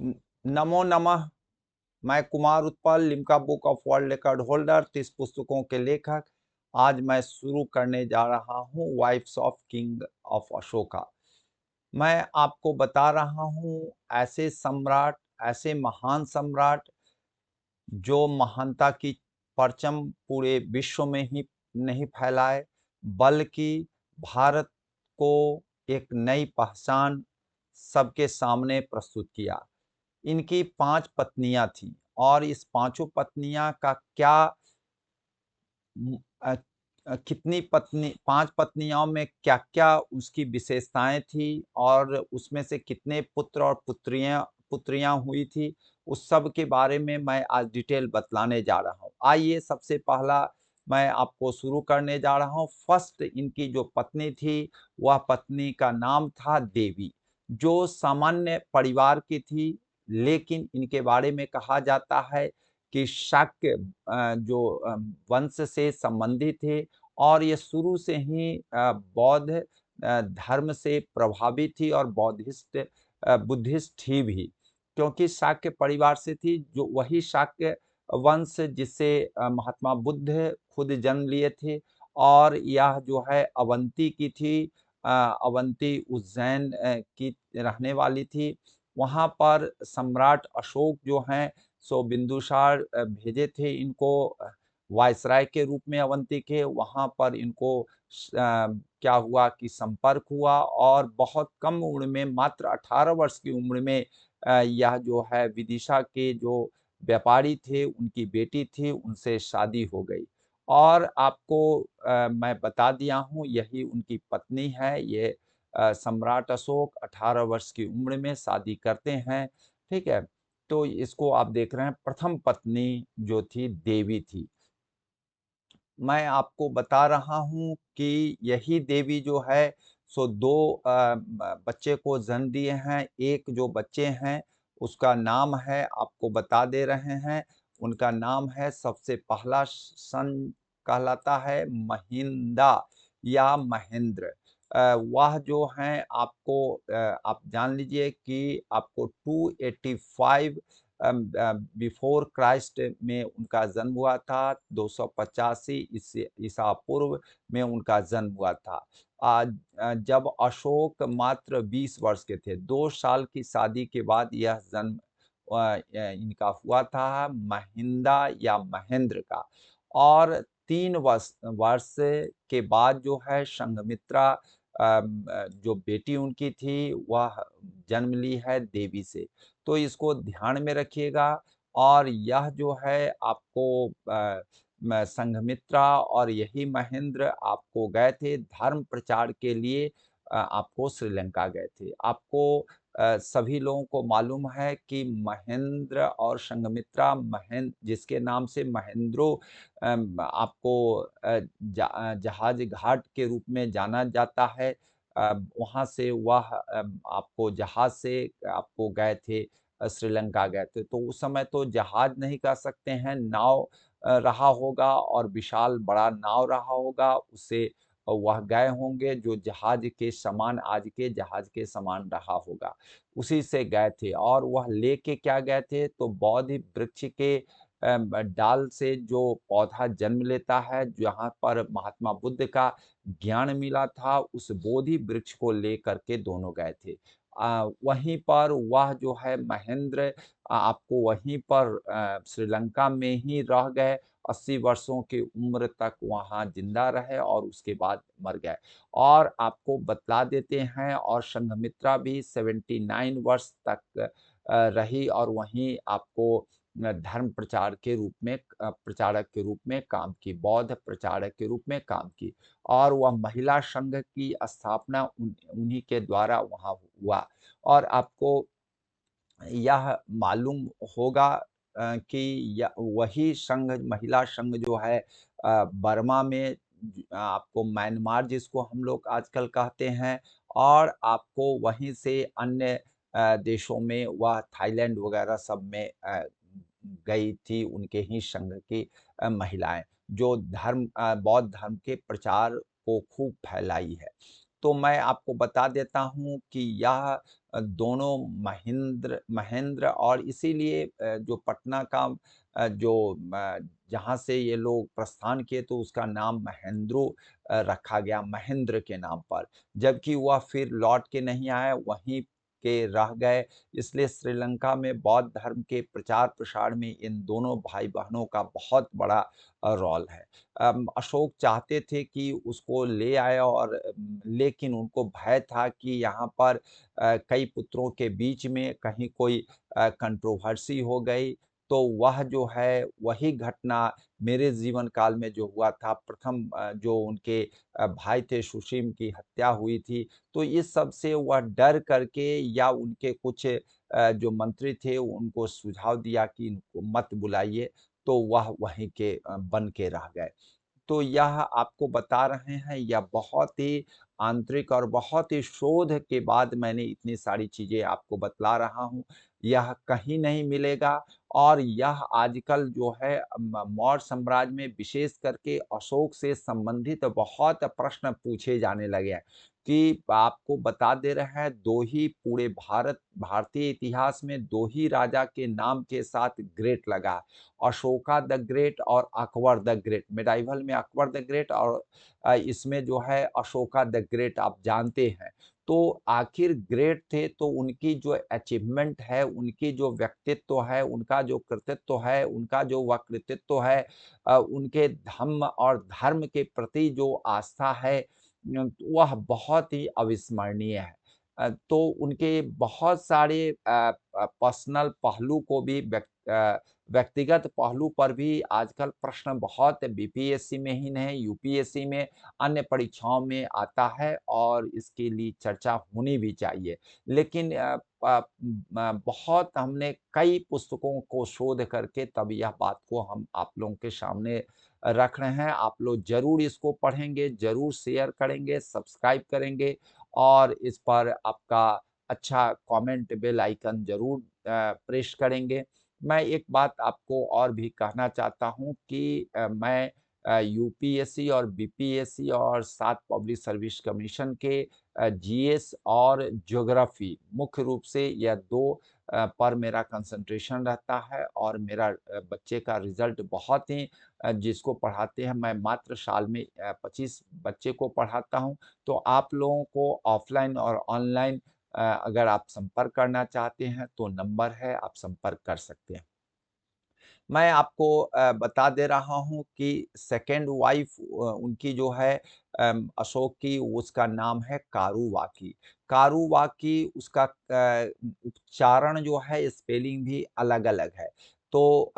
न- नमो नमः। मैं Kumar Utpal, Limca book of world record holder, 30 पुस्तकों के लेखक। आज मैं शुरू करने जा रहा हूँ wifes of king of Ashoka. मैं आपको बता रहा हूँ ऐसे सम्राट, ऐसे महान सम्राट जो महानता की परचम पूरे विश्व में ही नहीं फैलाए, बल्कि भारत को एक नई पहचान सबके सामने प्रस्तुत किया। इनकी 5 पत्नियां थीं और इस पांचों पत्नियां का क्या कितनी पत्नी 5 पत्नियों में क्या-क्या उसकी विशेषताएं थी और उसमें से कितने पुत्र और पुत्रियां हुई थी, उस सब के बारे में मैं आज डिटेल बतलाने जा रहा हूँ। आइए सबसे पहला मैं आपको शुरू करने जा रहा हूँ। फर्स्ट इनकी जो पत्नी थी, वह पत्नी का नाम था देवी, जो सामान्य परिवार की थी, लेकिन इनके बारे में कहा जाता है कि शाक्य जो वंश से संबंधित थे और ये शुरू से ही बौद्ध धर्म से प्रभावित थी और बुद्धिस्ट थी भी, क्योंकि शाक्य परिवार से थी, जो वही शाक्य वंश जिससे महात्मा बुद्ध खुद जन्म लिए थे। और यह जो है अवंती की थी, अवंती उज्जैन की रहने वाली थी। वहाँ पर सम्राट अशोक जो हैं सो बिंदुसार भेजे थे इनको वायसराय के रूप में अवंती के। वहाँ पर इनको क्या हुआ कि संपर्क हुआ और बहुत कम उम्र में, मात्र 18 वर्ष की उम्र में यह जो है विदिशा के जो व्यापारी थे, उनकी बेटी थी, उनसे शादी हो गई। और आपको मैं बता दिया हूँ, यही उनकी पत्नी है। ये सम्राट अशोक 18 वर्ष की उम्र में शादी करते हैं, ठीक है? तो इसको आप देख रहे हैं, प्रथम पत्नी जो थी देवी थी। मैं आपको बता रहा हूँ कि यही देवी जो है सो 2 बच्चे को जन्म दिए हैं। एक जो बच्चे हैं उसका नाम है, आपको बता दे रहे हैं, उनका नाम है, सबसे पहला सन कहलाता है महिंदा या महेंद्र। वह जो हैं आपको आप जान लीजिए कि आपको 285 बिफोर क्राइस्ट में उनका जन्म हुआ था। 285 ईसा पूर्व में उनका जन्म हुआ था। जब अशोक मात्र 20 वर्ष के थे, 2 साल की शादी के बाद यह जन्म इनका हुआ था, महिंदा या महेंद्र का। और 3 वर्ष के बाद जो है संघमित्रा जो बेटी उनकी थी, वह जन्म ली है देवी से। तो इसको ध्यान में रखिएगा। और यह जो है आपको संघमित्रा और यही महेंद्र आपको गए थे धर्म प्रचार के लिए, आपको श्रीलंका गए थे। आपको सभी लोगों को मालूम है कि महेंद्र और संघमित्रा, जिसके नाम से महेंद्रो आपको जहाज घाट के रूप में जाना जाता है, वहाँ से वह आपको जहाज से आपको गए थे, श्रीलंका गए थे। तो उस समय तो जहाज नहीं कह सकते हैं, नाव रहा होगा और विशाल बड़ा नाव रहा होगा, उससे वह गए होंगे, जो जहाज के समान, आज के जहाज के समान रहा होगा, उसी से गए थे। और वह लेके क्या गए थे, तो बोधि वृक्ष के डाल से जो पौधा जन्म लेता है, जहाँ पर महात्मा बुद्ध का ज्ञान मिला था, उस बोधि वृक्ष को लेकर के दोनों गए थे। वहीं पर वह जो है महेंद्र आपको वहीं पर श्रीलंका में ही रह गए, 80 वर्षों की उम्र तक वहाँ जिंदा रहे और उसके बाद मर गए। और आपको बतला देते हैं, और संघमित्रा भी 79 वर्ष तक रही और वहीं आपको धर्म प्रचार के रूप में प्रचारक के रूप में काम की, बौद्ध प्रचारक के रूप में काम की। और वह महिला संघ की स्थापना उन्हीं के द्वारा वहाँ हुआ। और आपको यह मालूम होगा कि वही संघ, महिला संघ जो है बर्मा में, आपको म्यांमार जिसको हम लोग आजकल कहते हैं, और आपको वहीं से अन्य देशों में, वह थाईलैंड वगैरह सब में गई थी, उनके ही संघ की महिलाएं, जो बौद्ध धर्म के प्रचार को खूब फैलाई है। तो मैं आपको बता देता हूँ कि यह दोनों महेंद्र महेंद्र और इसीलिए जो पटना का जो जहाँ से ये लोग प्रस्थान किए तो उसका नाम महेंद्रो रखा गया महेंद्र के नाम पर। जबकि वह फिर लौट के नहीं आए, वहीं के रह गए। इसलिए श्रीलंका में बौद्ध धर्म के प्रचार-प्रसार में इन दोनों भाई-बहनों का बहुत बड़ा रोल है। अशोक चाहते थे कि उसको ले आए और लेकिन उनको भय था कि यहाँ पर कई पुत्रों के बीच में कहीं कोई कंट्रोवर्सी हो गई, तो वह जो है वही घटना मेरे जीवन काल में जो हुआ था प्रथम जो उनके भाई थे सुशीम की हत्या हुई थी, तो इस सब से वह डर करके या उनके कुछ जो मंत्री थे उनको सुझाव दिया कि इनको मत बुलाइए, तो वह वहीं के बन के रह गए। तो यह आपको बता रहे हैं, यह बहुत ही आंतरिक और बहुत ही शोध के बाद मैंने इतनी सारी चीज़ें आपको बतला रहा हूँ। यह कहीं नहीं मिलेगा और यह आजकल जो है मौर्य साम्राज्य में विशेष करके अशोक से संबंधित बहुत प्रश्न पूछे जाने लगे हैं, कि आपको बता दे रहे हैं 2 ही पूरे भारतीय इतिहास में 2 ही राजा के नाम के साथ ग्रेट लगा। अशोका द ग्रेट और अकबर द ग्रेट। मिडाइवल में अकबर द ग्रेट और इसमें जो है अशोका द ग्रेट आप जानते हैं। तो आखिर ग्रेट थे तो उनकी जो अचीवमेंट है, उनकी जो व्यक्तित्व है, उनका जो कृतित्व है, उनका जो वह कृतित्व है उनके धम्म और धर्म के प्रति जो आस्था है वह बहुत ही अविस्मरणीय है। तो उनके बहुत सारे पर्सनल पहलू को भी व्यक्तिगत पहलू पर भी आजकल प्रश्न बहुत बीपीएससी में ही नहीं, यूपीएससी में, अन्य परीक्षाओं में आता है और इसके लिए चर्चा होनी भी चाहिए। लेकिन बहुत हमने कई पुस्तकों को शोध करके तब यह बात को हम आप लोगों के सामने रख रहे हैं। आप लोग ज़रूर इसको पढ़ेंगे, ज़रूर शेयर करेंगे, सब्सक्राइब करेंगे और इस पर आपका अच्छा कमेंट बेल आइकन ज़रूर प्रेस करेंगे। मैं एक बात आपको और भी कहना चाहता हूँ कि मैं यूपीएससी और बीपीएससी और साथ पब्लिक सर्विस कमीशन के जीएस और ज्योग्राफी मुख्य रूप से यह 2 पर मेरा कंसंट्रेशन रहता है और मेरा बच्चे का रिज़ल्ट बहुत ही जिसको पढ़ाते हैं मैं मात्र साल में 25 बच्चे को पढ़ाता हूँ। तो आप लोगों को ऑफ़लाइन और ऑनलाइन अगर आप संपर्क करना चाहते हैं तो नंबर है, आप संपर्क कर सकते हैं। मैं आपको बता दे रहा हूँ कि सेकंड वाइफ़ उनकी जो है अशोक की उसका नाम है कारुवाकी। कारुवाकी उसका उच्चारण जो है स्पेलिंग भी अलग-अलग है। तो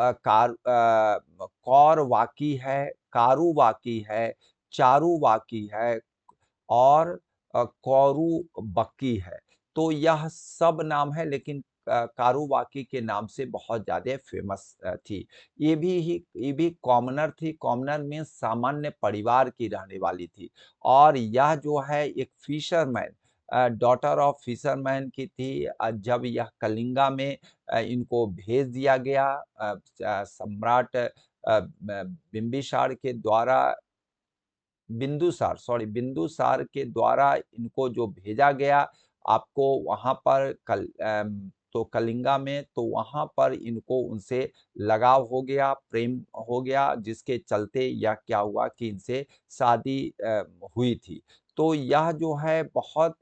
कौरवाकी है, कारुवाकी है, चारुवाकी है और कौरुबक्की है। तो यह सब नाम है लेकिन कारुबाकी के नाम से बहुत ज़्यादा फ़ेमस थी। ये भी कॉमनर थी, कॉमनर मीन्स सामान्य परिवार की रहने वाली थी और यह जो है एक फिशरमैन डॉटर ऑफ फिशरमैन की थी जब यह कलिंगा में इनको भेज दिया गया सम्राट बिंबिसार के द्वारा बिंदुसार के द्वारा इनको जो भेजा गया, आपको वहाँ पर तो कलिंगा में तो वहाँ पर इनको उनसे लगाव हो गया, प्रेम हो गया, जिसके चलते यह क्या हुआ कि इनसे शादी हुई थी। तो यह जो है बहुत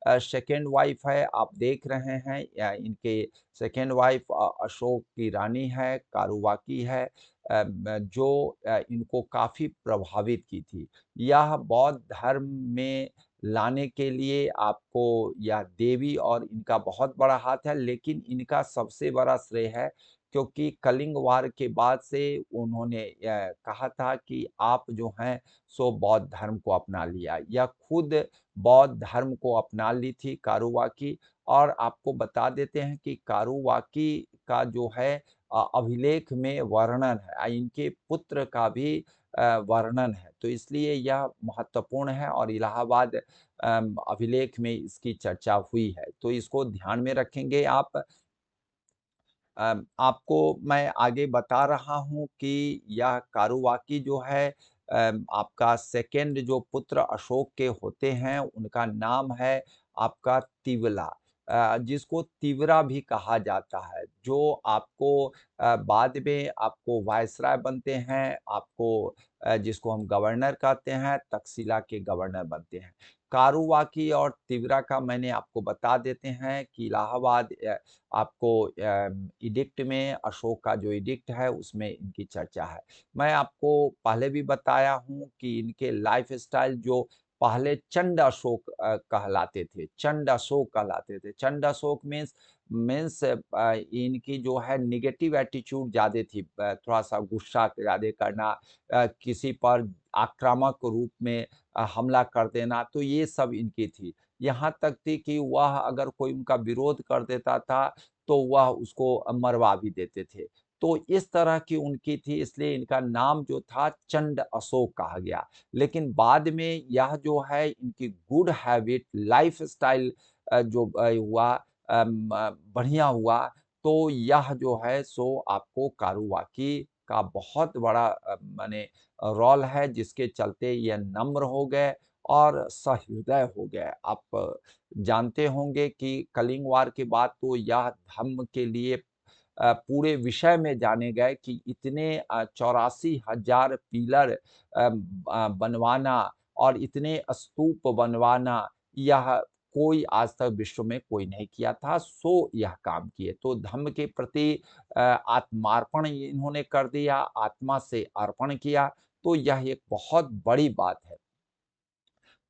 सेकंड वाइफ है, आप देख रहे हैं इनके सेकंड वाइफ अशोक की रानी है, कारुवाकी है जो इनको काफ़ी प्रभावित की थी। यह बौद्ध धर्म में लाने के लिए आपको यह देवी और इनका बहुत बड़ा हाथ है, लेकिन इनका सबसे बड़ा श्रेय है क्योंकि कलिंग वार के बाद से उन्होंने कहा था कि आप जो हैं सो बौद्ध धर्म को अपना लिया। यह खुद बौद्ध धर्म को अपना ली थी कारुवाकी और आपको बता देते हैं कि कारुवाकी का जो है अभिलेख में वर्णन है इनके पुत्र का भी वर्णन है। तो इसलिए यह महत्वपूर्ण है और इलाहाबाद अभिलेख में इसकी चर्चा हुई है। तो इसको ध्यान में रखेंगे आप। आपको मैं आगे बता रहा हूँ कि यह कारुवाकी जो है आपका सेकंड जो पुत्र अशोक के होते हैं, उनका नाम है आपका तिवला। जिसको तिवरा भी कहा जाता है, जो आपको बाद में आपको वायसराय बनते हैं, आपको जिसको हम गवर्नर कहते हैं, तक्षशिला के गवर्नर बनते हैं। कारुवाकी और तिवरा का मैंने आपको बता देते हैं कि इलाहाबाद आपको एडिक्ट में अशोक का जो एडिक्ट है, उसमें इनकी चर्चा है। मैं आपको पहले भी बताया हूँ कि इनके लाइफ़स्टाइल जो पहले चंड अशोक कहलाते थे, चंड अशोक कहलाते थे। चंड अशोक मीन्स इनकी जो है नेगेटिव एटीट्यूड ज़्यादा थी, थोड़ा-सा गुस्सा ज़्यादा करना, किसी पर आक्रामक रूप में हमला कर देना, तो ये सब इनकी थी। यहाँ तक थी कि वह अगर कोई उनका विरोध कर देता था, तो वह उसको मरवा भी देते थे। तो इस तरह की उनकी थी, इसलिए इनका नाम जो था चंड अशोक कहा गया। लेकिन बाद में यह जो है इनकी गुड हैबिट लाइफ़स्टाइल जो हुआ बढ़िया हुआ, तो यह जो है सो आपको कारुवाकी का बहुत बड़ा माने रोल है, जिसके चलते ये नम्र हो गए और सहृदय हो गए। आप जानते होंगे कि कलिंग वार के बाद तो यह धम्म के लिए पूरे विषय में जाने गए कि इतने 84,000 पिलर बनवाना और इतने स्तूप बनवाना, यह कोई आज तक विश्व में कोई नहीं किया था, सो यह काम किए। तो धम्म के प्रति आत्मार्पण इन्होंने कर दिया, आत्मा से अर्पण किया, तो यह एक बहुत बड़ी बात है।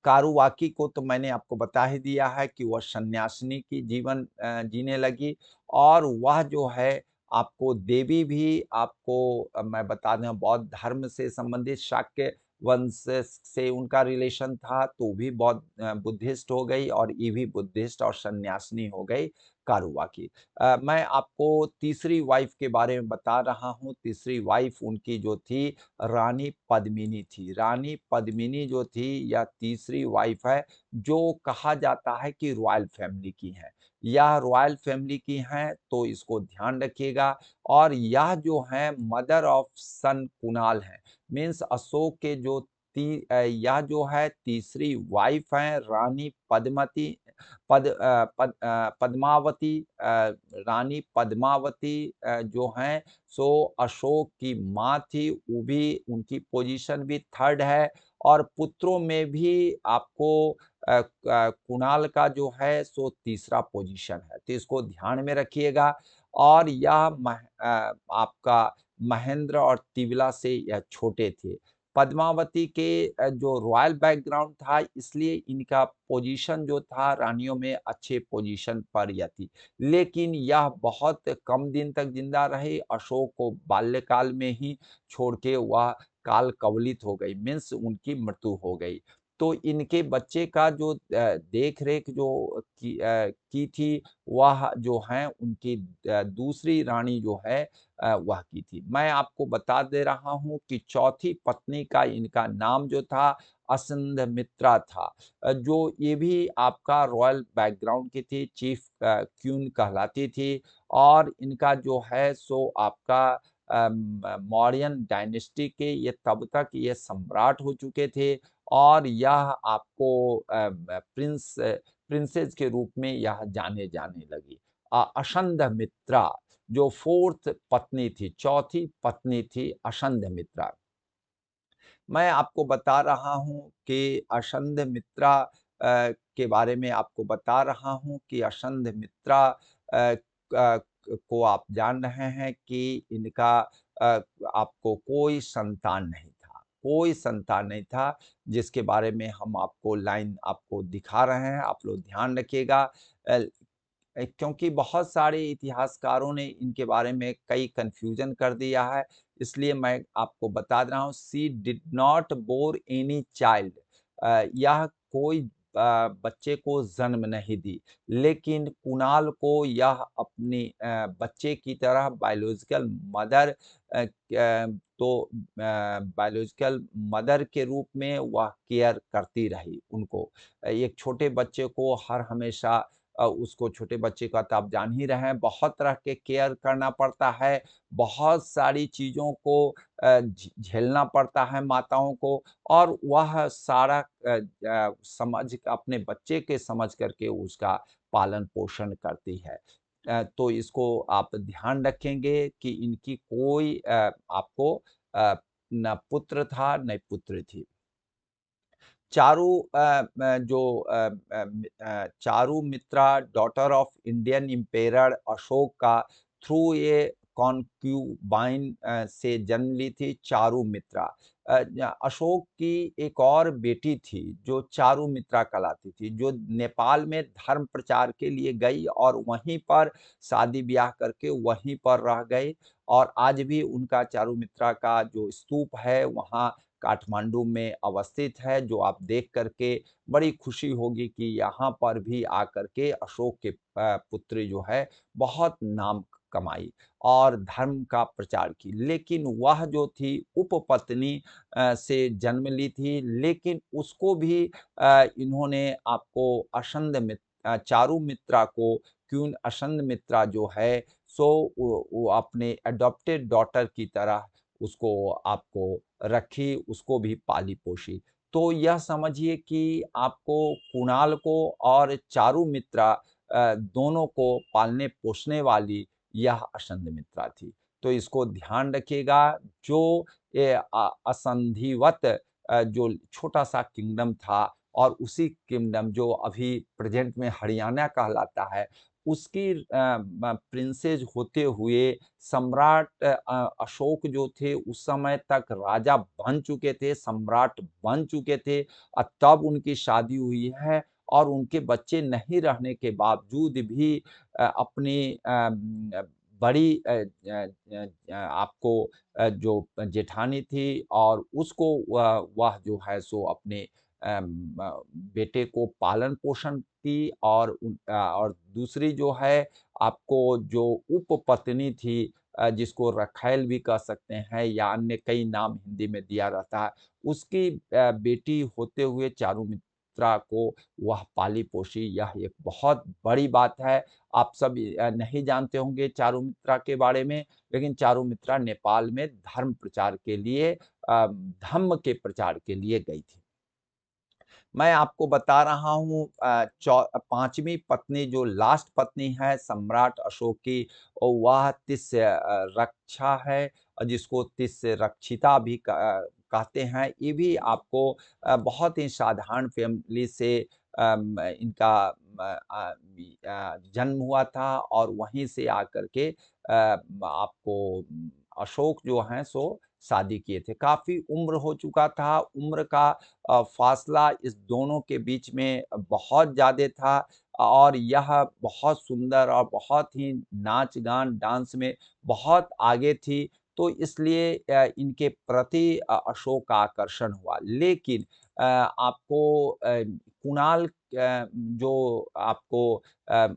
कारुवाकी को तो मैंने आपको बता ही दिया है कि वह सन्यासिनी की जीवन जीने लगी और वह जो है आपको देवी भी आपको मैं बता दें बौद्ध धर्म से संबंधित शाक्य वंश से उनका रिलेशन था, तो भी बौद्ध बुद्धिस्ट हो गई और ये भी बुद्धिस्ट और सन्यासिनी हो गई कारुवाकी। मैं आपको तीसरी वाइफ़ के बारे में बता रहा हूँ, तीसरी वाइफ़ उनकी जो थी रानी पद्मिनी थी। रानी पद्मिनी जो थी यह तीसरी वाइफ़ है, जो कहा जाता है कि रॉयल फैमिली की हैं। यह रॉयल फैमिली की हैं, तो इसको ध्यान रखिएगा और यह जो हैं मदर ऑफ सन कुणाल हैं। मीन्स अशोक के जो यह जो है तीसरी वाइफ़ हैं रानी पद्मावती, रानी पद्मावती जो हैं सो अशोक की माँ थी, वो भी उनकी पोजीशन भी थर्ड है और पुत्रों में भी आपको कुणाल का जो है सो तीसरा पोजीशन है, तो इसको ध्यान में रखिएगा और यह आपका महेंद्र और तिवला से यह छोटे थे। पद्मावती के जो रॉयल बैकग्राउंड था इसलिए इनका पोजीशन जो था रानियों में अच्छे पोजीशन पर यह थी। लेकिन यह बहुत कम दिन तक ज़िंदा रहे, अशोक को बाल्यकाल में ही छोड़ के वह काल कवलित हो गई, मीन्स उनकी मृत्यु हो गई। तो इनके बच्चे का जो देख-रेख जो की थी, वह जो हैं उनकी दूसरी रानी जो है वह की थी। मैं आपको बता दे रहा हूँ कि चौथी पत्नी का इनका नाम जो था असंधमित्रा था। जो ये भी आपका रॉयल बैकग्राउंड की थी, चीफ क्वीन कहलाती थी और इनका जो है सो आपका मौर्यन डायनेस्टी के ये तब तक ये सम्राट हो चुके थे और यह आपको प्रिंसेस के रूप में यह जाने जाने लगी। अशंधमित्रा जो 4th पत्नी थी, चौथी पत्नी थी अशंधमित्रा। मैं आपको बता रहा हूँ कि अशंधमित्रा के बारे में आपको बता रहा हूँ कि अशंधमित्रा को आप जान रहे हैं कि इनका आपको कोई संतान नहीं था, कोई संतान नहीं था, जिसके बारे में हम आपको लाइन आपको दिखा रहे हैं, आप लोग ध्यान रखिएगा। अ क्योंकि बहुत सारे इतिहासकारों ने इनके बारे में कई कन्फ्यूज़न कर दिया है, इसलिए मैं आपको बता रहा हूँ she did not bore any child, यह कोई बच्चे को जन्म नहीं दी, लेकिन कुणाल को यह अपनी बच्चे की तरह बायोलॉजिकल मदर बायोलॉजिकल मदर के रूप में वह केयर करती रही उनको। एक छोटे बच्चे को हर हमेशा उसको छोटे बच्चे का तो आप जान ही रहे हैं, बहुत तरह के केयर करना पड़ता है, बहुत सारी चीज़ों को झेलना पड़ता है माताओं को और वह सारा समझ अपने बच्चे के समझ करके उसका पालन-पोषण करती है। तो इसको आप ध्यान रखेंगे कि इनकी कोई आपको ना पुत्र था, ना पुत्री थी। Charu Charu Mitra daughter of Indian emperor Ashoka का थ्रू ए कॉन्क्यूबाइन से जन्म ली थी चारू मित्रा। अशोक की एक और बेटी थी जो चारू मित्रा कहलाती थी, जो नेपाल में धर्म प्रचार के लिए गई और वहीं पर शादी ब्याह करके वहीं पर रह गई और आज भी उनका चारू मित्रा का जो स्तूप है वहाँ काठमांडू में अवस्थित है, जो आप देख कर के बड़ी खुशी होगी कि यहाँ पर भी आकर के अशोक के पुत्री जो है बहुत नाम कमाई और धर्म का प्रचार की। लेकिन वह जो थी उपपत्नी से जन्म ली थी, लेकिन उसको भी इन्होंने आपको चारू मित्रा को क्वीन अशंद मित्रा जो है सो वो अपने एडॉप्टेड डॉटर की तरह उसको आपको रखी, उसको भी पाली-पोसी। तो यह समझिए कि आपको कुणाल को और चारुमित्रा दोनों को पालने-पोसने वाली यह अशंद मित्रा थी। तो इसको ध्यान रखिएगा जो असंधिवत जो छोटा-सा किंगडम था और उसी किंगडम जो अभी प्रेज़ेंट में हरियाणा कहलाता है, उसकी प्रिंसेस होते हुए सम्राट अशोक जो थे उस समय तक राजा बन चुके थे, सम्राट बन चुके थे तब उनकी शादी हुई है और उनके बच्चे नहीं रहने के बावजूद भी अपनी बड़ी आपको जो जेठानी थी और उसको वह जो है सो अपने बेटे को पालन-पोषण की और और दूसरी जो है आपको जो उपपत्नी थी जिसको रखैल भी कह सकते हैं या अन्य कई नाम हिंदी में दिया रहता है, उसकी बेटी होते हुए चारुमित्रा को वह पाली-पोसी यह एक बहुत बड़ी बात है। आप सब नहीं जानते होंगे चारुमित्रा के बारे में, लेकिन चारुमित्रा नेपाल में धर्म प्रचार के लिए धम्म के प्रचार के लिए गई थी। मैं आपको बता रहा हूँ 5वीं पत्नी जो लास्ट पत्नी है सम्राट अशोक की वह तिस्य रक्षा है जिसको तिस्य रक्षिता भी कहते हैं। ये भी आपको बहुत ही साधारण फैमिली से इनका जन्म हुआ था और वहीं से आकर के आपको अशोक जो हैं सो शादी किए थे। काफ़ी उम्र हो चुका था, उम्र का फासला इस दोनों के बीच में बहुत ज़्यादा था और यह बहुत सुंदर और बहुत ही नाच-गान, डांस में बहुत आगे थी, तो इसलिए इनके प्रति अशोक का आकर्षण हुआ। लेकिन आपको कुणाल जो आपको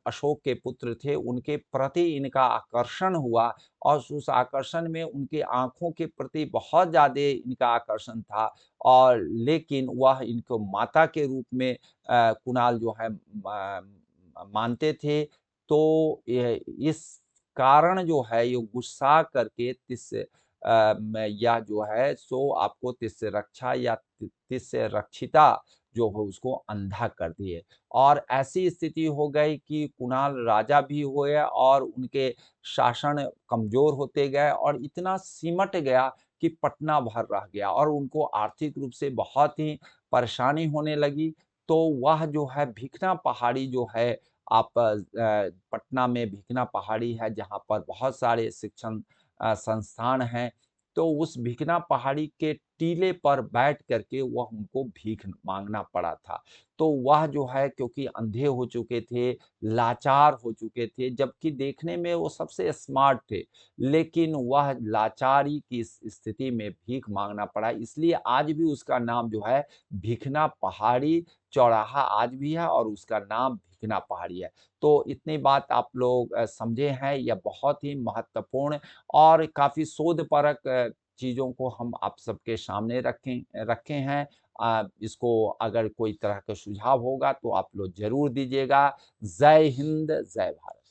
अशोक के पुत्र थे, उनके प्रति इनका आकर्षण हुआ और उस आकर्षण में उनकी आँखों के प्रति बहुत ज़्यादा इनका आकर्षण था और लेकिन वह इनको माता के रूप में कुणाल जो है मानते थे। तो ये इस कारण जो है ये गुस्सा करके यह जो है सो आपको तिस्य रक्षा या तिस्य रक्षिता जो हो उसको अंधा कर दिए और ऐसी स्थिति हो गई कि कुणाल राजा भी हुए और उनके शासन कमज़ोर होते गए और इतना सिमट गया कि पटना भर रह गया और उनको आर्थिक रूप से बहुत ही परेशानी होने लगी। तो वह जो है भिखना पहाड़ी जो है आप पटना में भिखना पहाड़ी है जहाँ पर बहुत सारे शिक्षण संस्थान हैं। तो उस भिखना पहाड़ी के टीले पर बैठ कर के वह उनको भीख माँगना पड़ा था। तो वह जो है क्योंकि अंधे हो चुके थे, लाचार हो चुके थे, जबकि देखने में वो सबसे स्मार्ट थे, लेकिन वह लाचारी की इस स्थिति में भीख माँगना पड़ा। इसलिए आज भी उसका नाम जो है भिखना पहाड़ी चौराहा आज भी है और उसका नाम भिखना पहाड़ी है। तो इतनी बात आप लोग समझे हैं, यह बहुत ही महत्वपूर्ण और काफ़ी शोधपरक चीज़ों को हम आप सबके सामने रखे हैं। इसको अगर कोई तरह का सुझाव होगा तो आप लोग ज़रूर दीजिएगा। जय हिंद, जय भारत।